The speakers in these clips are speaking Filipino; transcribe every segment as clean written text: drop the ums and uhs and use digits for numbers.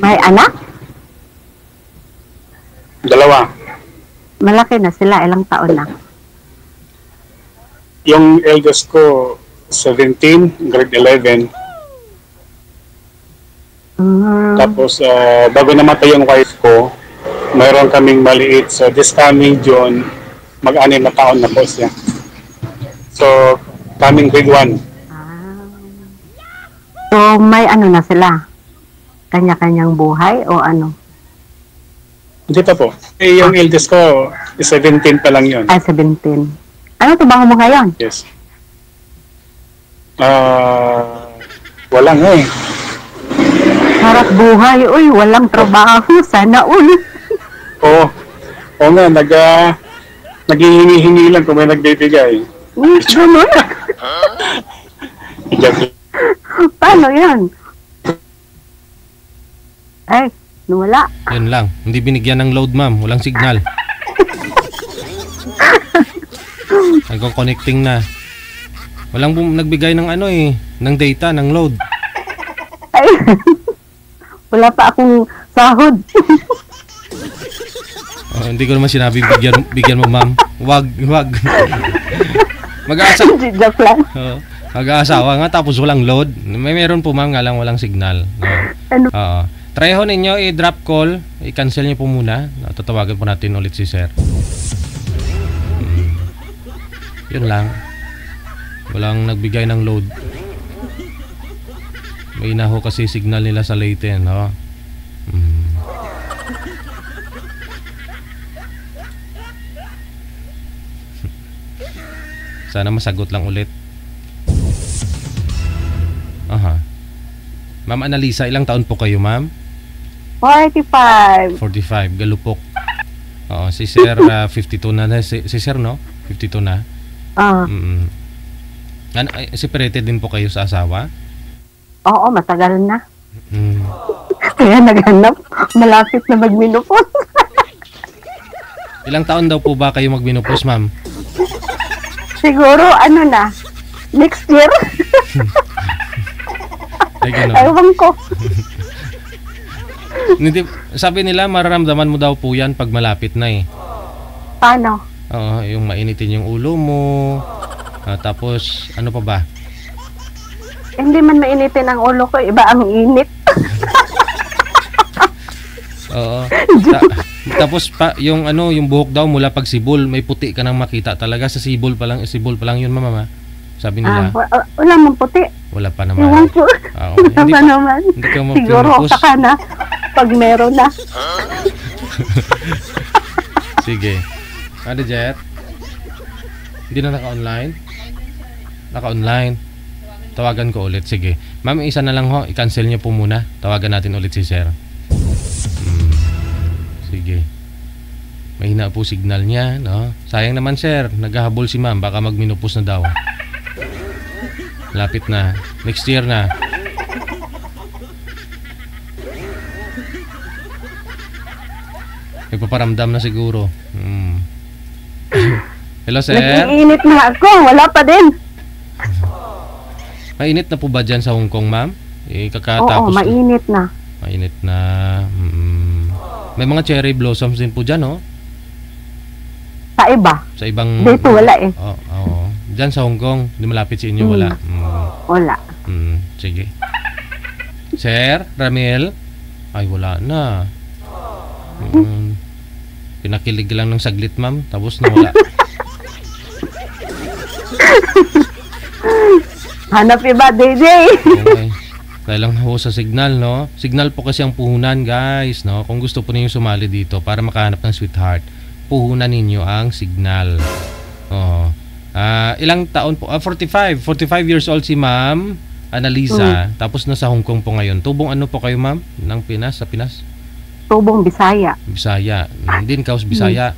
May anak? Dalawa. Malaki na sila, ilang taon na? Yung eldest ko, 17, grade 11. Tapos, bago namatay yung wife ko, mayroon kaming maliit. So, this coming June, mag-anim na taon na po siya. So, coming grade 1. So, may ano na sila? Kanya-kanyang buhay o ano? Hindi pa po. Yung eldest ko, 17 pa lang yun. Ay, 17. Ano trabaho mo ngayon? Yes. Wala nga eh. Harap buhay. Uy, walang trabaho. Sana ulit. Oo. Oo nga, naghihingi-hingi lang kung may nagbibigay. Ganun. Paano yan? Ay, wala. Yun lang. Hindi binigyan ng load, ma'am. Walang signal. Nagko-connecting na. Walang nagbigay ng ano eh, ng data, ng load. Ay, wala pa akong sahod. Hindi ko naman sinabing bigyan mo, ma'am. Wag. Joke lang. Mag-aasawa nga tapos walang load. Meron po, ma'am, nga lang walang signal. No. Ano? Try ho ninyo i-drop call, i-cancel niyo po muna. Tatawagan po natin ulit si sir. Yun lang. Walang nagbigay ng load. May inaho kasi signal nila sa Leyte, no? Sana masagot lang ulit. Aha. Ma'am Annalisa, ilang taon po kayo, ma'am? 45. 45, galupok. Oo, si Sir 52 na. Si Sir, no? 52 na. Separated din po kayo sa asawa? Oo, matagal na. Mm. Kaya naghanap. Malapit na magminupos. Ilang taon daw po ba kayo magminupos, ma'am? Siguro, ano na, next year. Ay, ganun. Ewan ko. Hindi, sabi nila, mararamdaman mo daw po yan pag malapit na eh. Paano? Oo, yung mainitin yung ulo mo. Tapos, ano pa ba? Hindi man mainitin ang ulo ko, iba ang init. Oo. Tapos pa yung ano, yung buhok daw mula pag sibol, may puti ka nang makita talaga sa sibol pa lang yun, mama. Sabi nila. Wala mong puti. Wala pa naman. Ewan ko. Hindi pa naman. Hindi ka siguro saka na pag meron na. Sige. Ano, Jet? Hindi na naka-online? Naka-online. Tawagan ko ulit. Sige. Ma'am, isa na lang ho. I-cancel niyo po muna. Tawagan natin ulit si Sir. Sige. Mahina po signal niya, no? Sayang naman, Sir. Naghahabol si ma'am. Baka magminupos na daw. Lapit na. Next year na. Ipaparamdam na siguro. Hello, Sir. Nag-iinit na ako. Wala pa din. Mainit na po ba dyan sa Hong Kong, ma'am? Kakatapos. Oo, mainit na. Mainit na. May mga cherry blossoms din po dyan, no? Sa iba. Sa ibang... Dito wala eh. Oo. Dyan sa Hong Kong, hindi malapit sa inyo, wala. Wala. Sige. Sir, Ramil? Ay, wala na. Pinakilig lang ng saglit, ma'am. Tapos nawala. Hanap iba, DJ. Okay. Dahil lang ho sa signal, no? Signal po kasi ang puhunan, guys, no? Kung gusto po ninyo sumali dito para makahanap ng sweetheart, puhunan ninyo ang signal. Oo. Ilang taon po? 45 years old si Ma'am Annalisa. Tapos nasa Hong Kong po ngayon. Tubong ano po kayo, ma'am? Ng Pinas? Sa Pinas? Tubong Bisaya. Bisaya. Hindi Kaus Bisaya.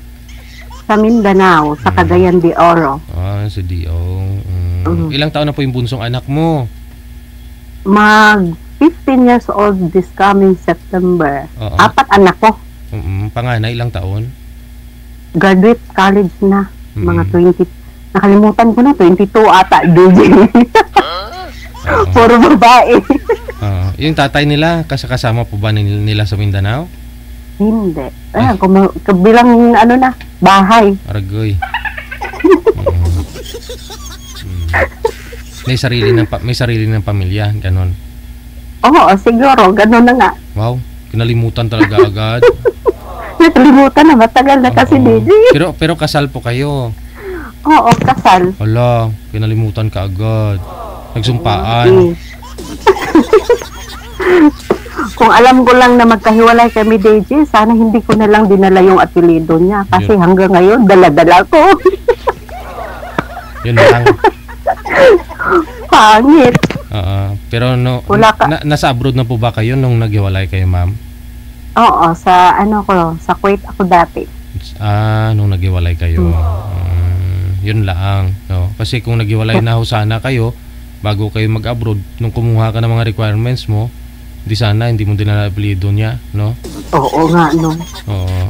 Sa Mindanao, sa Cagayan de Oro. Si Dio. Ilang taon na po yung bunsong anak mo? Mag 15 years old this coming September. 4 anak ko. Panganay, ilang taon? Graduate college na. Mga 20. Nakalimutan ko na, 22 ata. DJ. Puro babae. Yung tatay nila, kasama po ba nila sa Mindanao? Hindi. Bilang ano na, bahay. Aragoy. May sarili ng pamilya, ganon. Oo, siguro, ganun na nga. Wow, kinalimutan talaga agad. Nakalimutan na, matagal na kasi, DJ. Pero kasal po kayo. Oo, kasal. Hala, kinalimutan ka agad. Nagsumpaan. Kung alam ko lang na magkahiwalay kami, DJ, sana hindi ko na lang dinala yung apelido niya. Kasi hanggang ngayon, dala-dala ko. Yun lang. Pangit. Pero nasa abroad na po ba kayo nung naghiwalay kayo, ma'am? Oo, sa Kuwait ako dati. Nung naghiwalay kayo. Yun lang, no? Kasi kung naghiwalay na ho sana kayo bago kayo mag-abroad, nung kumuha ka ng mga requirements mo, hindi mo dinala apelido niya, no? Oo nga, no. Oo.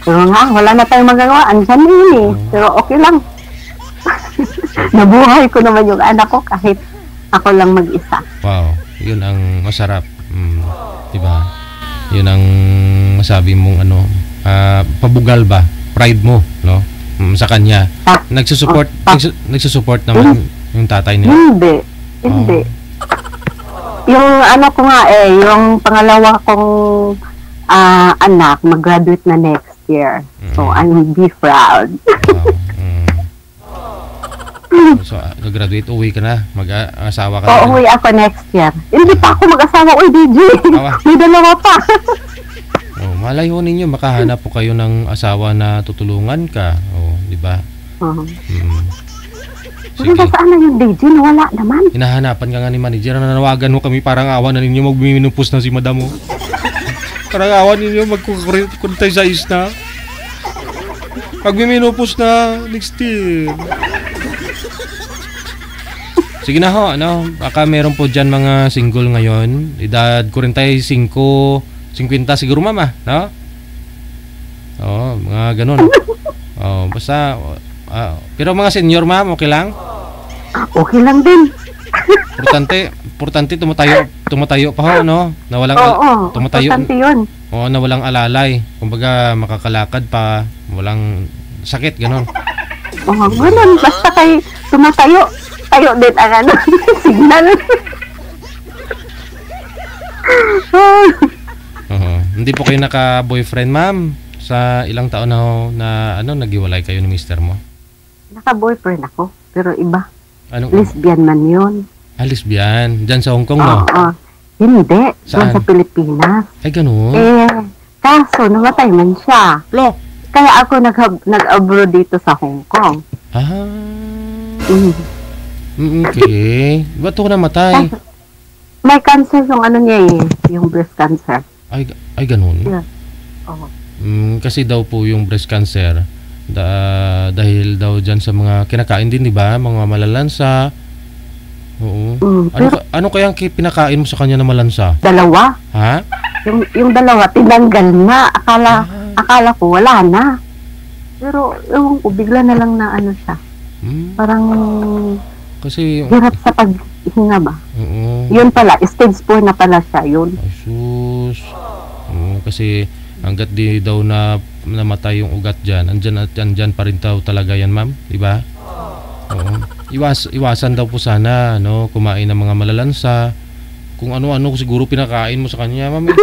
Pero nga, wala na tayong magagawa. Andyan yun eh. Pero okay lang. Nabuhay ko naman yung anak ko kahit ako lang mag-isa. Wow, yun ang masarap. Diba? Yun ang masabi mong pabugal ba? Pride mo, no? Sa kanya. Nagsusupport naman yung tatay niya. Hindi. Yung ko nga yung pangalawa kong anak mag-graduate na next year. So I'm be proud. So, graduate, uwi ka na? Mag-asawa ka na? Uwi ako next year. Hindi pa ako mag-asawa. Uy, DJ. May dalawa pa. Malay ho ninyo, makahanap po kayo ng asawa na tutulungan ka. Di ba? Sige. Saan na yung DJ? Wala naman. Hinahanapan ka nga ni manager. Nanawagan mo kami, parang awa na ninyo magminupos na si madam mo. Parang awa ninyo magkukuntay sa isna. Magminupos na next year. Sige na ho, baka meron po dyan mga single ngayon. Edad 45, 50 siguro, mama, no? Mga ganun. Basta, pero mga senior, ma'am, okay lang? Okay lang din. Importante tumatayo pa ho, no? Na walang importante yun. Na walang alalay. Kumbaga, makakalakad pa, walang sakit, ganun. Ganun, basta kay tumatayo. Tayo din ang signal. Hindi po kayo naka-boyfriend, ma'am? Sa ilang taon na naghiwalay kayo ni mister mo? Naka-boyfriend ako, pero iba. Lesbian man yun. Lesbian? Diyan sa Hong Kong, no? Hindi. Saan? Sa Pilipinas. Ay, ganun? Kaso namatay man siya. Lo? Kaya ako nag-abroad dito sa Hong Kong. Okay. Ba't ko namatay? May cancer yung niya yung breast cancer. Ay ganun? Yeah. Kasi daw po yung breast cancer, dahil daw dyan sa mga kinakain din, di ba? Mga malalansa. Oo. Ano kayang pinakain mo sa kanya na malansa? Dalawa. Ha? Yung dalawa, tinanggal na. Akala ko wala na. Pero, ewan ko, bigla na lang na siya. Parang kasi hirap sa paghinga ba? Yun pala, stage 4 na pala siya, yun. Ay sus. Kasi hanggat di daw na namatay yung ugat dyan, andyan pa rin daw talaga yan, ma'am, di ba? Iwasan daw po sana, kumain ng mga malalansa. Kung ano-ano siguro pinakain mo sa kanya, ma'am.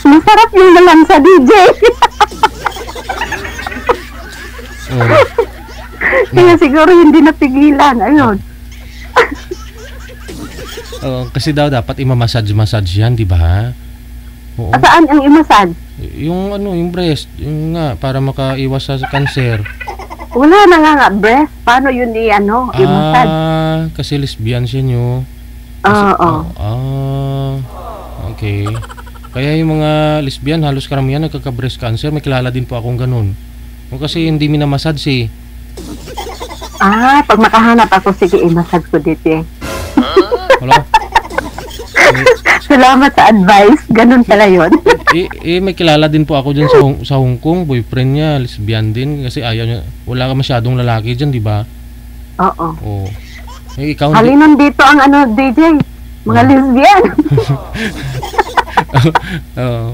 Masarap yung malalansa, DJ. Kaya siguro hindi napigilan. Ayun. Kasi daw dapat i-massage yan, di ba? Saan ang i-massage? Yung breast, yung nga, para makaiwas sa cancer. Wala na nga breast. Paano yun i-massage? Kasi lesbian siya nyo. Okay. Kaya yung mga lesbian, halos karamihan nagkaka-breast cancer. May kilala din po akong ganun. Kasi hindi minamassage eh. Pag makahanap ako, sige, i-massage ko dito eh. Wala. Salamat sa advice. Ganun pala yun. May kilala din po ako dyan sa Hong Kong. Boyfriend niya, lesbian din. Kasi ayaw niya, wala ka masyadong lalaki dyan, di ba? Oo. ikaw hindi. Halinon dito ang ano, DJ. Mga lesbian. Oo,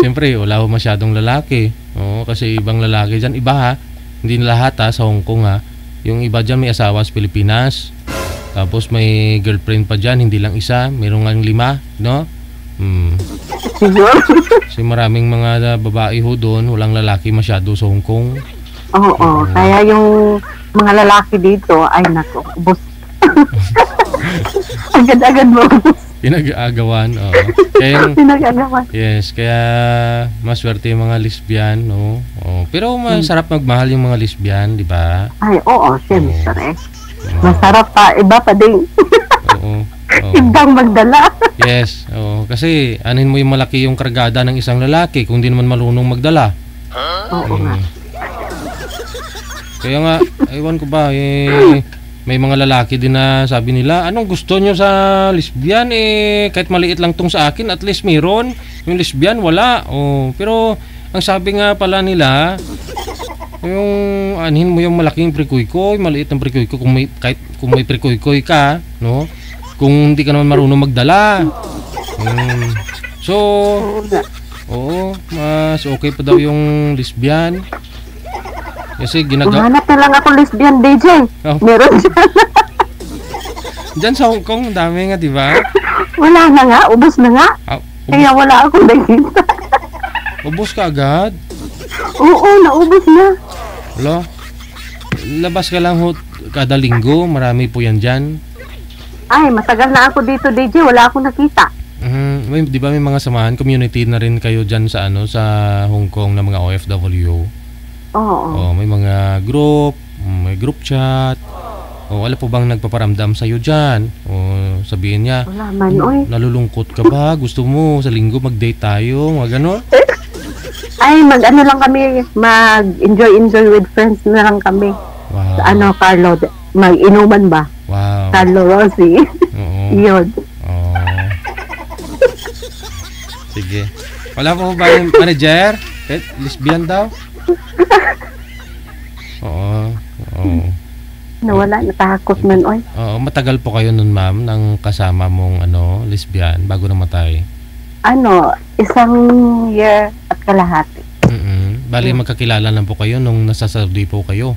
siyempre, wala ko masyadong lalaki. Oo, kasi ibang lalaki dyan. Iba ha, hindi na lahat ha, sa Hong Kong ha. Yung iba dyan may asawa sa Pilipinas. Tapos may girlfriend pa dyan, hindi lang isa. Mayroong nga 5, no? Siguro. Kasi maraming mga babae ho doon, walang lalaki masyado sa Hong Kong. Oo, kaya yung mga lalaki dito, ay nako, ubos. Agad-agad mo ubos. Pinag-aagawan, oo. Kaya, Pinag-agawan. yes, kaya maswerte yung mga lesbian, no? Oo. Pero masarap magmahal yung mga lesbian, di ba? Ay, oo, siyempre. Masarap pa, iba pa din. Oo. Oo. Ibang magdala. Yes, oo. Kasi anin mo yung malaki yung kargada ng isang lalaki kung di naman marunong magdala. Oo nga. Kaya nga, ewan ko ba, may mga lalaki din na sabi nila, anong gusto nyo sa lesbian? Kahit maliit lang tong sa akin, at least meron. Yung lesbian, wala. Oh, pero, ang sabi nga pala nila, yung anhin mo yung malaking prikoy-koy, maliit ng prikoy-koy, kahit kung may prikoy-koy ka, no? Kung hindi ka naman marunong magdala. So, oo, mas okay pa daw yung lesbian. Kasi Hanap na lang ako lesbian, DJ. Oh. Meron dyan. Diyan sa Hong Kong, dami nga, di ba? Wala na nga, ubos na nga. Kaya wala akong nakita. Ubos ka agad? Oo, naubos na. Wala. Labas ka lang ho kada linggo, marami po yan dyan. Ay, matagal na ako dito, DJ. Wala akong nakita. Di ba may mga samahan, community na rin kayo dyan sa sa Hong Kong na mga OFW? Oo. Oh, may mga group, may group chat. Oh, wala po bang nagpaparamdam sa iyo diyan? Oh, sabihin niya, wala man, oy. Nalulungkot ka ba? Gusto mo sa linggo mag-date tayo? Mga ganon? Ay, mag-ano lang kami, mag-enjoy with friends na lang kami. Wow. Sa Carlo, mag-inuman ba? Wow. Carlo Rossi. Oo. Yun. Oh. Sige. Wala po ba yung manager? Lesbian daw? Oo. Oo. Nawala, natakot man, oy. Oo, matagal po kayo nun, ma'am, ng kasama mong lesbian bago namatay? 1 year at kalahati. Bali, magkakilala lang po kayo nung nasa Saudi po kayo?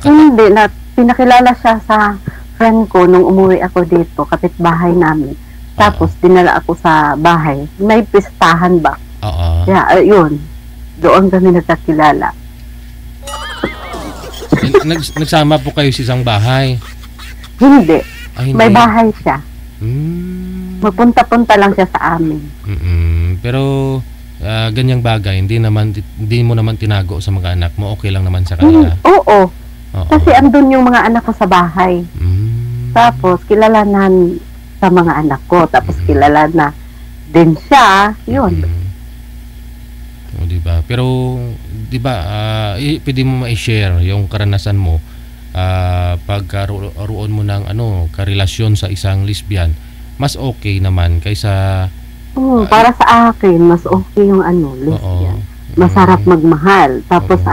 Hindi, pinakilala siya sa friend ko nung umuwi ako dito, kapitbahay namin. Tapos, dinala ako sa bahay. May pistahan ba? Oo. Kaya, yun. Doon kami nagkakilala. Nagsama po kayo sa isang bahay? Hindi. Hindi. May bahay siya. Magpunta-punta lang siya sa amin. Pero ganyang bagay, hindi mo naman tinago sa mga anak mo, okay lang naman sa kanila? Oo. Kasi andun yung mga anak ko sa bahay. Tapos kilalanan sa mga anak ko. Tapos kilala na din siya. Yun. O, diba? Pero, diba, pwede mo ma-share yung karanasan mo pagkaroon mo ng karelasyon sa isang lesbian. Mas okay naman kaysa para sa akin, mas okay yung lesbian. Masarap magmahal. Tapos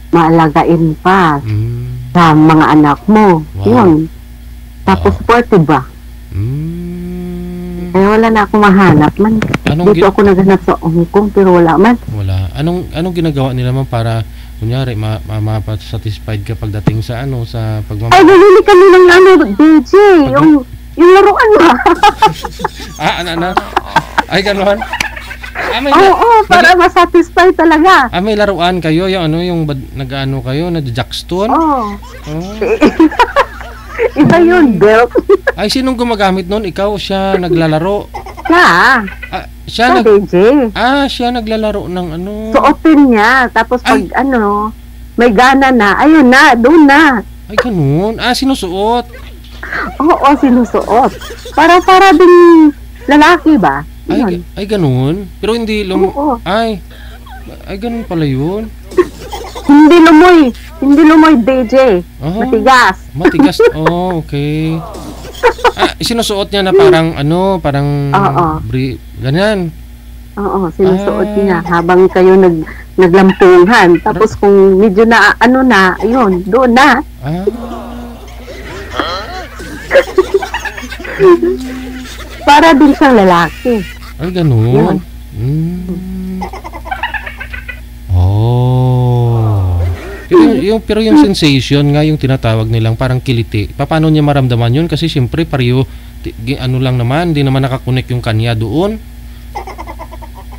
maalagain pa sa mga anak mo. Wow. Yun. Tapos supportive ba? Kaya wala na akong mahanap man. Dito ako naghanap sa Hong Kong pero wala man. Wala. Anong ginagawa nila man para kunyari mapasatisfied ka pagdating sa sa pagmamahal? Ay, bibili kami ng DJ. Yung laruan ba? Ay, gano'n? Oo, para masatisfy talaga. May laruan kayo, yung nag-ano kayo, nag-jackstone? Oo. Iba yun, belt. Ay, sinong gumagamit nun? Ikaw, siya naglalaro? Siya DJ. Siya naglalaro ng Suotin niya. Tapos pag may gana na, ayun na, doon na. Ay, ganun. Sinusuot. Oo, sinusuot. Para din lalaki ba? Ay, ganun. Pero hindi Oo. Ay, ganun pala yun. Hindi lumoy DJ. Matigas. Oh, okay. Sinusuot niya na parang ganyan. Oo, sinusuot niya habang kayo naglampungan. Tapos kung medyo na ayun, doon na. Para din siyang lalaki. Ay, ganun. Oh. Pero yung sensation nga, yung tinatawag nilang parang kiliti. Paano niya maramdaman yun? Kasi siyempre pareho, ano lang naman, di naman nakakonek yung kanya doon.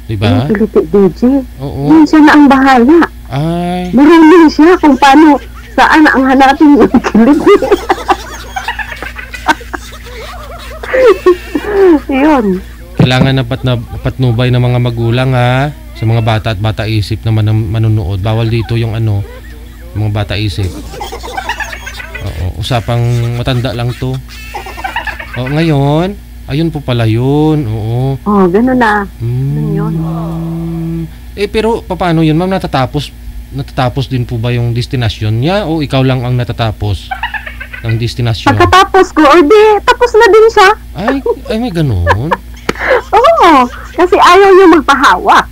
Diba? Yung kiliti, DJ. Oo. Yun siya na ang bahala. Ay. Marunong siya kung paano, saan ang hanapin yung kiliti. Yun. Kailangan na patnubay ng mga magulang ha, sa mga bata at bata isip na manunood. Bawal dito yung ano, mga bata isip. Oo, usapang matanda lang to. Oo, ngayon, ayun po pala yun. Oo. Oh, gano'n na. Ganun yun. Pero paano yun, ma'am? Natatapos din po ba yung destinasyon niya o ikaw lang ang natatapos ng destinasyon? Pagkatapos ko, or di, tapos na din siya. Ay may ganun. Oo, kasi ayaw niya magpahawak.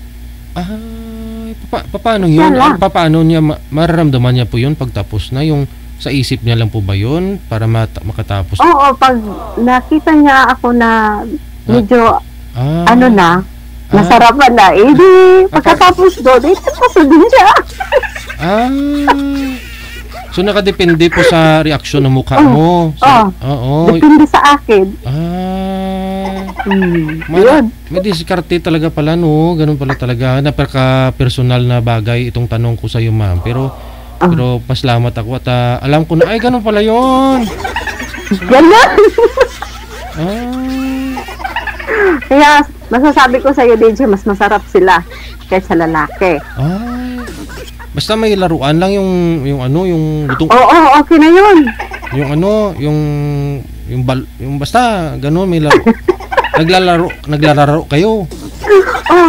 Ay, paano yun? Yan lang. Paano niya, mararamdaman niya po yun pagtapos na? Yung sa isip niya lang po ba yun para makatapos? Oo, pag nakita niya ako na medyo, ano na, masarapan na, di, pagkatapos doon, tapos na din siya. So nakadepende po sa reaksyon ng mukha mo. Oo. Depende sa akin. May diskarte talaga pala, no? Ganun pala talaga. Napaka-personal na bagay itong tanong ko sa iyo, ma'am. Pero pasalamat ako at alam ko na, ay, ganun pala yun. Ganun. Kaya masasabi ko sa iyo, DJ, mas masarap sila kaysa lalaki. Basta may laruan lang yung lutong. Oo, okay na yun. Yung basta ganun may laro. Naglalaro kayo.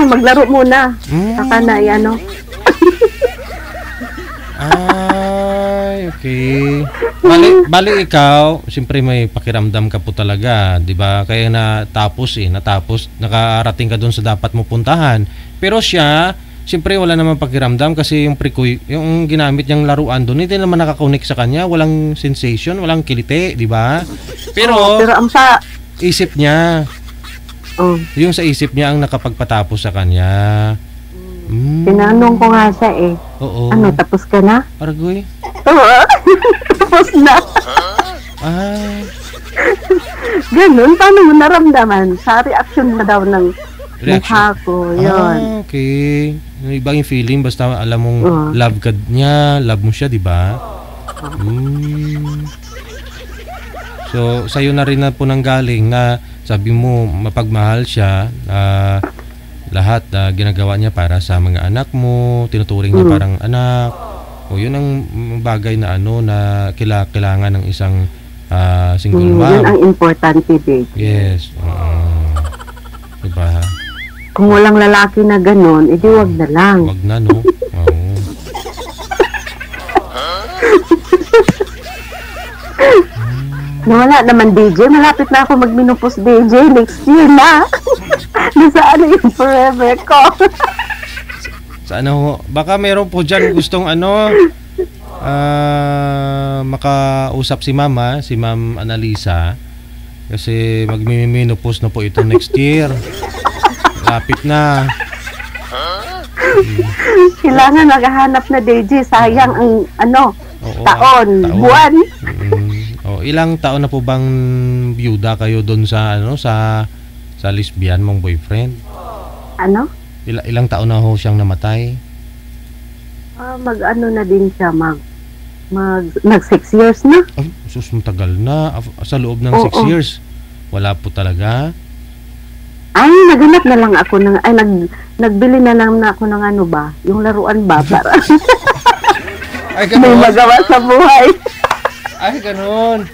Maglaro muna. Saka na Ay, okay. Bali ikaw, siyempre may pakiramdam ka po talaga, 'di ba? Kaya natapos, nakarating ka doon sa dapat mo puntahan. Pero siya, siyempre wala namang pakiramdam kasi yung ginamit niyang laruan doon, hindi naman nakakonek sa kanya, walang sensation, walang kiliti, 'di ba? Pero ang sa isip niya. Yung sa isip niya ang nakapagpatapos sa kanya. Tinanong ko nga siya Oo. Ano, tapos ka na? Aragoy? Oo. Tapos na. Ganun, paano mo naramdaman? Sa reaction na daw ng mukha ko, yun. Okay. Ibang yung feeling, basta alam mong love ka niya, love mo siya, di ba? So, sa'yo na rin na po nanggaling na sabi mo, mapagmahal siya, lahat ginagawa niya para sa mga anak mo, tinuturing niya parang anak. O yun ang bagay na na kailangan ng isang single mom. Yun ang importante, babe. Yes. Diba? Kung walang lalaki na ganun, edi wag na lang. Wag na, no? Oo. Wala naman, DJ. Malapit na ako magminupos, DJ. Next year na. Nasaan yung forever ko? Baka meron po dyan gustong makausap si Mama, si Ma'am Analisa. Kasi magmiminupos na po ito next year. Lapit na. Kailangan maghahanap na, DJ. Sayang ang taon, buwan. Ilang taon na po bang byuda kayo doon sa sa lesbian mong boyfriend? Ilang taon na ho siyang namatay? Na din siya, nag 6 years na. Ay, sus, matagal na. Sa loob ng 6 years. Wala po talaga? Ay, naghanap na lang ako nagbili na lang ako ng yung laruan ba para ay, may magawa sa buhay. Ay, ganun.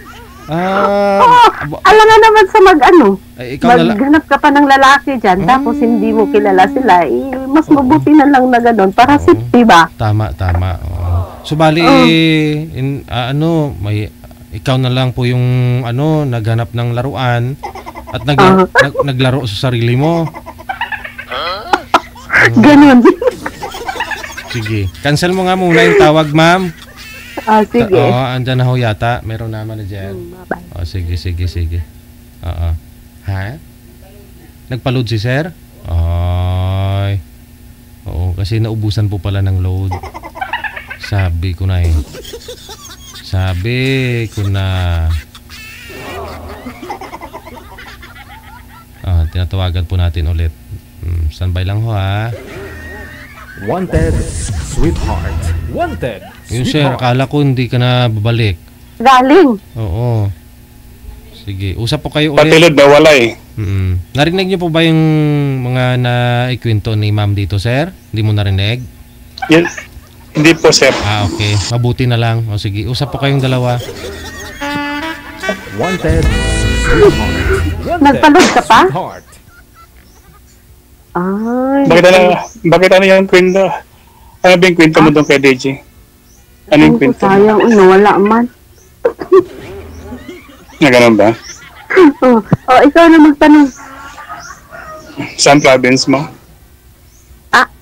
Alam nga naman sa maghanap ka pa ng lalaki dyan, tapos hindi mo kilala sila, mas mabuti na lang na gano'n para safety ba? Tama. So, bali, ikaw na lang po yung naghanap ng laruan at naglaro sa sarili mo. Ganun. Sige. Cancel mo nga muna yung tawag, ma'am. Sige. Oo, andyan na ho yata. Meron na manager. Bye-bye. Oh, sige. Oo. Ha? Nagpa-load si sir? Ay. Oo, kasi naubusan po pala ng load. Sabi ko na. Tinatawagan po natin ulit. Standby lang ho ha. Wanted, sweetheart. Wanted, Yun sir, sweetheart. akala ko hindi ka na babalik. Galing. Oo. Sige, usap po kayo ulit. Patilod na wala eh. Narinig niyo po ba yung mga naikwento ni ma'am dito, sir? Hindi mo narinig? Yan. Hindi po, sir. Okay. Mabuti na lang. O sige, usap po kayong dalawa. Wanted, sweetheart. Wanted, Nagpa-load ka pa? sweetheart. Ay. Bakit ano yung kwento? Ano ba yung kwento mo doon kay DJ? Ano yung kwento? Sayang, wala man. Na ganun ba? Ikaw na magtanong. Saan province mo?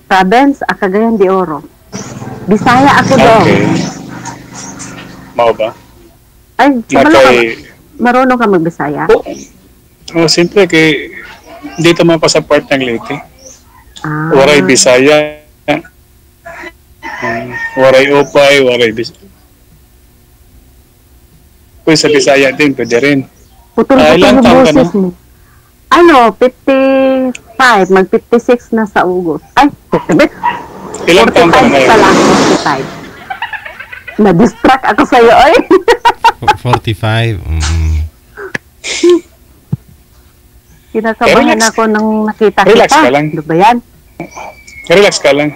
Province, Cagayan de Oro. Bisaya ako daw. Okay. Mao ba? Ay, marunong ka magbisaya? Siyempre kay dito man pa sa part ng Leyte. Waray Bisaya. Waray Opay, waray Bisaya. Kung sa Bisaya din, pwede rin. Putol-putol ilang yung taon ka boses mo. 55, mag-56 na sa August. Ay, Ilang taon ka na 45 ngayon? pa lang, 45. Na-distract ako sa'yo, oy. 45. Kinakabahan Relax. ako nang nakita Relax kita. ka lang. Ano ba yan? Relax ka lang.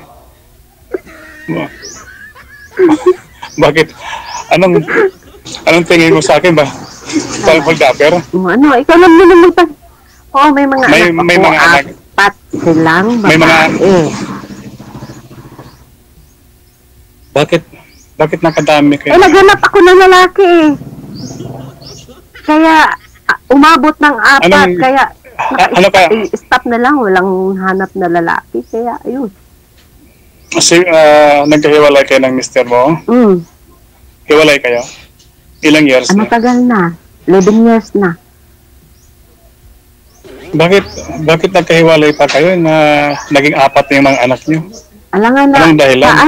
Bakit? Anong tingin mo sa akin ba? Pag-dapper? Ano, ikaw lang naman magpag... Oo, may mga May- anak may ako. mga anak. 4 silang May mga- babae. Bakit nakadami kayo? Naghanap ako ng lalaki eh. Kaya, umabot ng 4. Anong- Kaya, ano ka? stop na lang. Walang hanap na lalaki. Kaya, ayun. Kasi nagkahiwalay kayo ng mister mo? Hiwalay kayo? Ilang years na? Matagal na. 11 years na. Bakit nagkahiwalay pa kayo na naging 4 na yung mga anak nyo? Alangan na, Anong dahilan? sa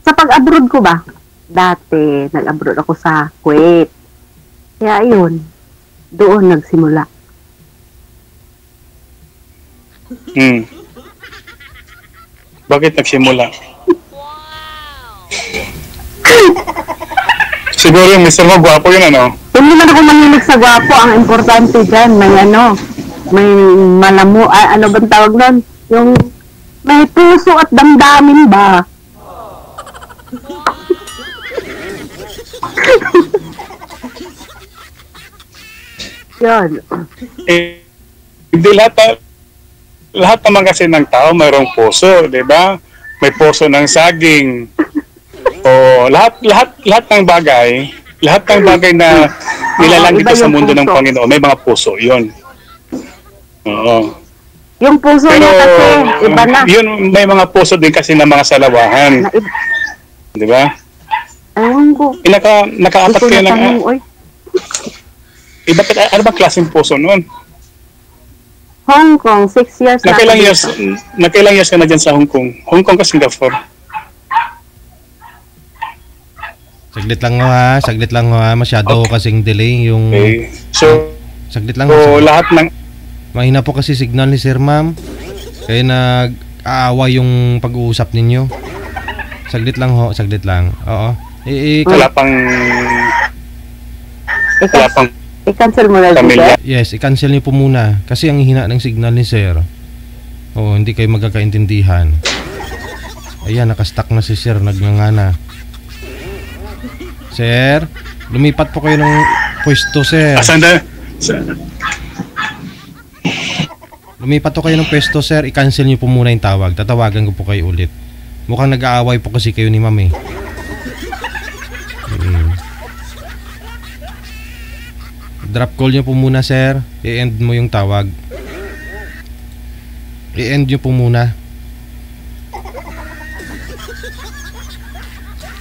sa pag-abroad ko ba? Dati, nag-abroad ako sa Kuwait. Kaya ayun, doon nagsimula. Bakit nagsimula? Siguro yung mister mo, gwapo yun ano? Hindi naman ako mahilig sa gwapo. Ang importante dyan, may malamu, ano bang tawag nun? Yung may puso at damdamin ba? Yun. Hindi lahat naman kasi ng tao mayroong puso, di ba? May puso ng saging. O lahat ng bagay na nilalang dito iba sa yung mundo ng puso. Panginoon, may mga puso, yun. Oo. Yung puso niya kasi, iba na. Yun, may mga puso din kasi ng mga salawahan, di ba? Ewan ko. Nakaapat Gusto kayo na ng... tanong, oy. Ano ba klaseng puso noon? Hong Kong, 6 years na. Nakailang years ka na dyan sa Hong Kong? Hong Kong ka Singapore? Saglit lang ho ha. Masyado kasing delay yung... Okay. So, Saglit lang. lahat ng... Mahina po kasi signal ni Sir Ma'am. Kaya nag-aawa yung pag-uusap ninyo. Saglit lang ho. Oo. Wala pang I-cancel mo na pamilya. Yes, i-cancel niyo po muna. Kasi ang hina ng signal ni Sir. Oo, hindi kayo magkakaintindihan. Ayan, nakastuck na si Sir. Nagnangana. Sir, lumipat po kayo ng pwesto, Sir. Asan na? Lumipat po kayo ng pwesto, Sir. I-cancel niyo po muna yung tawag. Tatawagan ko po kayo ulit. Mukhang nag-aaway po kasi kayo ni Ma'am eh. Drop call niyo po muna, Sir. I-end mo yung tawag. I-end niyo po muna.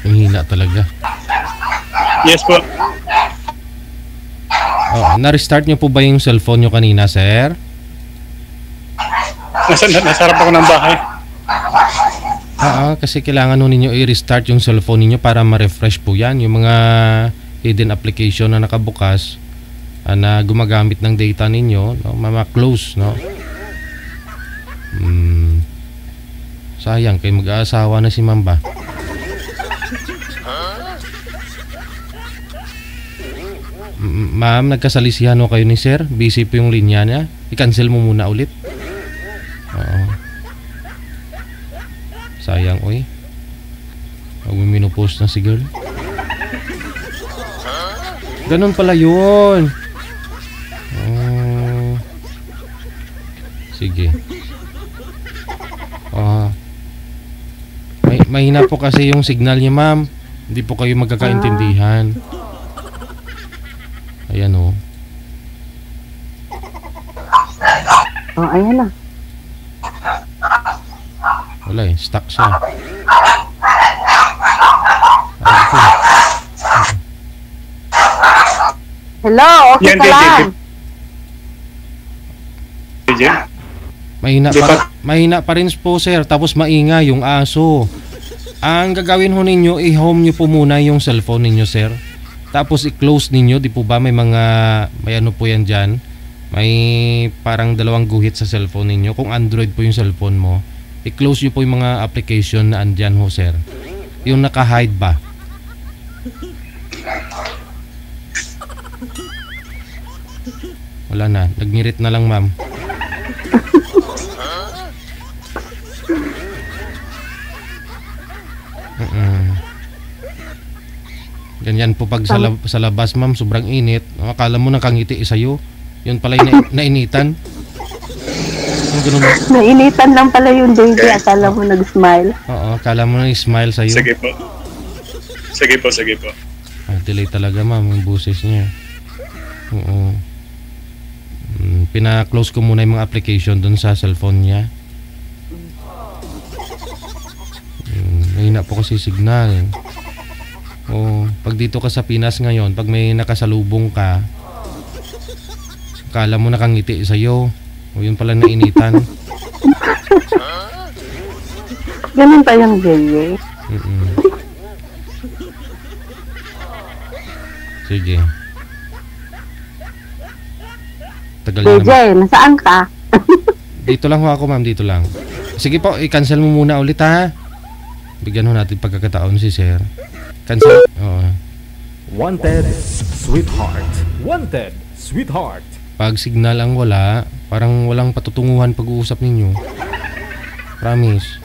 Ang hina talaga. Yes po. Oh, na-restart nyo po ba yung cellphone nyo kanina, sir? Nasarap ako ng bahay. Kasi kailangan ho ninyo i-restart yung cellphone ninyo para ma-refresh po yan. Yung mga hidden application na nakabukas na gumagamit ng data ninyo, no? Ma-close, no? Sayang, kayo mag-aasawa na si Mamba. Ma'am, nagkasalisihan ho kayo ni sir. Busy po yung linya niya. I-cancel mo muna ulit. Oo. Sayang, oy. Huwag mo minupost na si girl. Ganun pala yun. Sige. Mahina po kasi yung signal niya, ma'am. Hindi po kayo magkakaintindihan. Ayan o. Ayan na. Wala eh, stuck siya. Hello, okay Yan, ka lang. DJ. Mahina pa rin po, sir. Tapos mainga yung aso. Ang gagawin ho ninyo, i-home nyo po muna yung cellphone ninyo, sir. Tapos i-close ninyo. Di po ba may ano po yan dyan? May parang dalawang guhit sa cellphone ninyo. Kung Android po yung cellphone mo, i-close nyo po yung mga application na andyan ho, sir. Yung naka-hide ba? Wala na. Nagnirit na lang, ma'am. Ganyan po pag sa labas, ma'am, sobrang init. Akala mo nakangiti sa'yo. Yun pala yung nainitan. Nainitan lang pala yung baby. Akala mo nag-smile. Oo, akala mo nag-smile sa'yo. Sige po. Sige po. Delay talaga, ma'am, yung boses niya. Oo. Pina-close ko muna yung mga application dun sa cellphone niya. Mahina po kasi signal. Pag dito ka sa Pinas ngayon, pag may nakasalubong ka, akala mo nakangiti sa'yo. Yun pala nainitan. Ganun pa yung baby. Sige. Tagal na JJ, naman. nasaan ka? Dito lang ho ako, ma'am. Dito lang. Sige po, i-cancel mo muna ulit, ha? Bigyan ho natin pagkakataon si sir. Cancel. Wanted, sweetheart. Wanted, sweetheart. Pag signal ang wala, parang walang patutunguhan pag-uusap ninyo. Promise.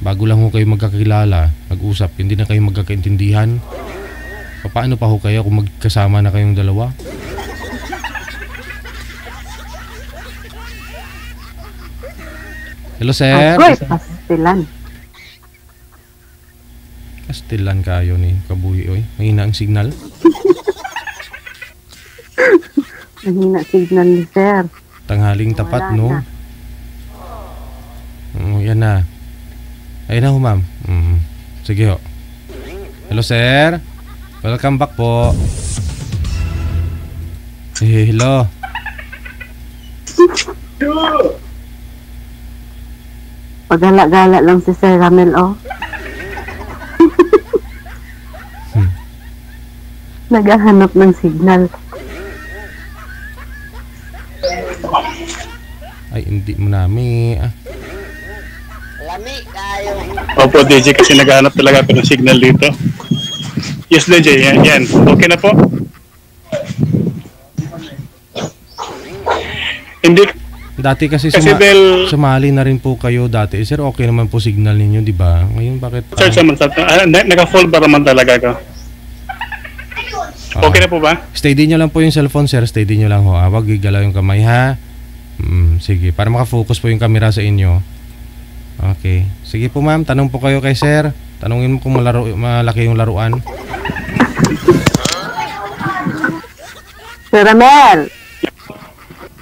Bago lang ho kayo magkakilala, mag-usap, hindi na kayo magkakaintindihan. Paano pa ho kayo kung magkasama na kayong dalawa? Hello, sir. Agoy, pastilan. Pastilan kayo ni Kabuhi, oy. Mahina ang signal. Mahina signal ni sir. Tanghaling tapat, Wala no? Yan na. Ayun na ho, ma'am. Sige ho. Hello, sir. Welcome back po. Hello. Pagala-gala lang si Sir Ramel, oh. Naghahanap ng signal. Ay, hindi mo namin. Lami kayo. Opo, DJ, kasi naghahanap talaga ako ng signal dito. Yes, DJ, yan. Okay na po? Hindi. Dati kasi sumali na rin po kayo dati. Sir, okay naman po signal ninyo, di ba? Ngayon, bakit? Search naman sa... naka-full ba naman talaga ka? Okay na po ba? Steady nyo lang po yung cellphone, sir. Steady nyo lang ho. Huwag gigalaw yung kamay, ha? Sige, para makafocus po yung camera sa inyo. Okay. Sige po, ma'am. Tanong po kayo kay sir. Tanungin mo kung malaki yung laruan. Sir Ramel.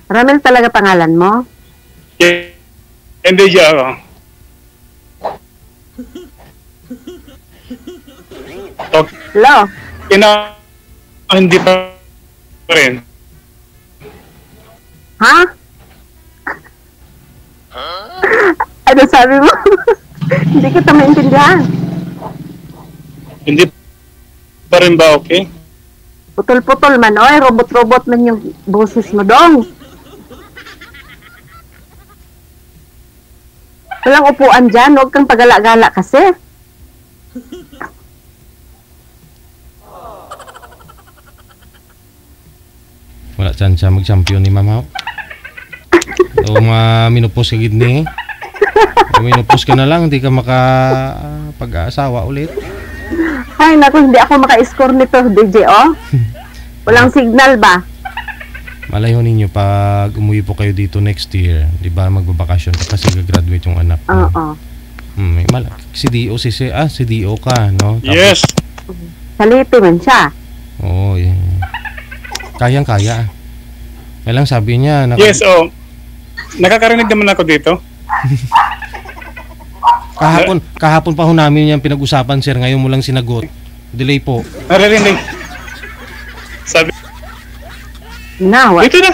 Ramel talaga pangalan mo? Yeah. And DJ ako. Hello? Hindi pa rin. Ha? Ano sabi mo? Hindi kita maintindihan. Hindi pa rin ba okay? Putol-putol man, oy. Robot-robot man yung boses mo dong. Walang upuan dyan. Huwag kang pagala-gala kasi. Wala chance siya mag-champion ni Mama. O minupos ka gid ni. Minupos ka na lang, hindi ka pag-aasawa ulit. Ay, naku, hindi ako maka-score nito, DJ, oh. Walang signal ba? Malayo ninyo pag umuwi po kayo dito next year, di ba magbabakasyon ka kasi gagraduate yung anak mo. Oo. Si Dio, si Dio ka, no? Yes. Saliti man siya. Oo, yeah. Kayang-kaya. Kaya lang sabi niya... Yes, oh. Nakakarinig naman ako dito. Kahapon pa ho namin yan pinag-usapan, sir. Ngayon mo lang sinagot. Delay po. Naririnig. Sabi, What? dito na.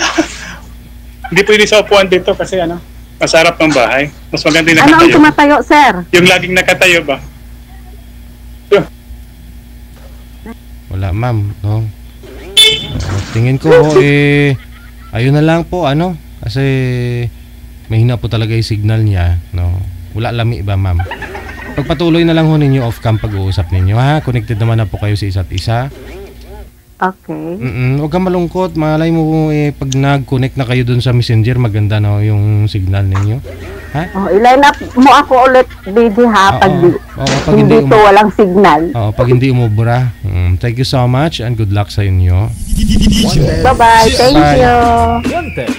Hindi pwede sa upuan dito kasi masarap ng bahay. Mas maganda yung Ano ang nakatayo. tumatayo, sir? Yung laging nakatayo ba? Wala, ma'am. No? Tingin ko, ayun na lang po, kasi mahina po talaga yung signal niya, no? Wala lami ba, ma'am? Pagpatuloy na lang ho ninyo off-cam pag-uusap ninyo, ha? Connected naman na po kayo sa isa't isa. Okay. Huwag kang malungkot. Malay mo, pag nag-connect na kayo dun sa messenger, maganda na yung signal ninyo. Ha? Oh, i-line up mo ako ulit, DJ, ha? Pag hindi to walang signal. Pag hindi umubra. Thank you so much and good luck sa inyo. Bye-bye. Thank you. Wanted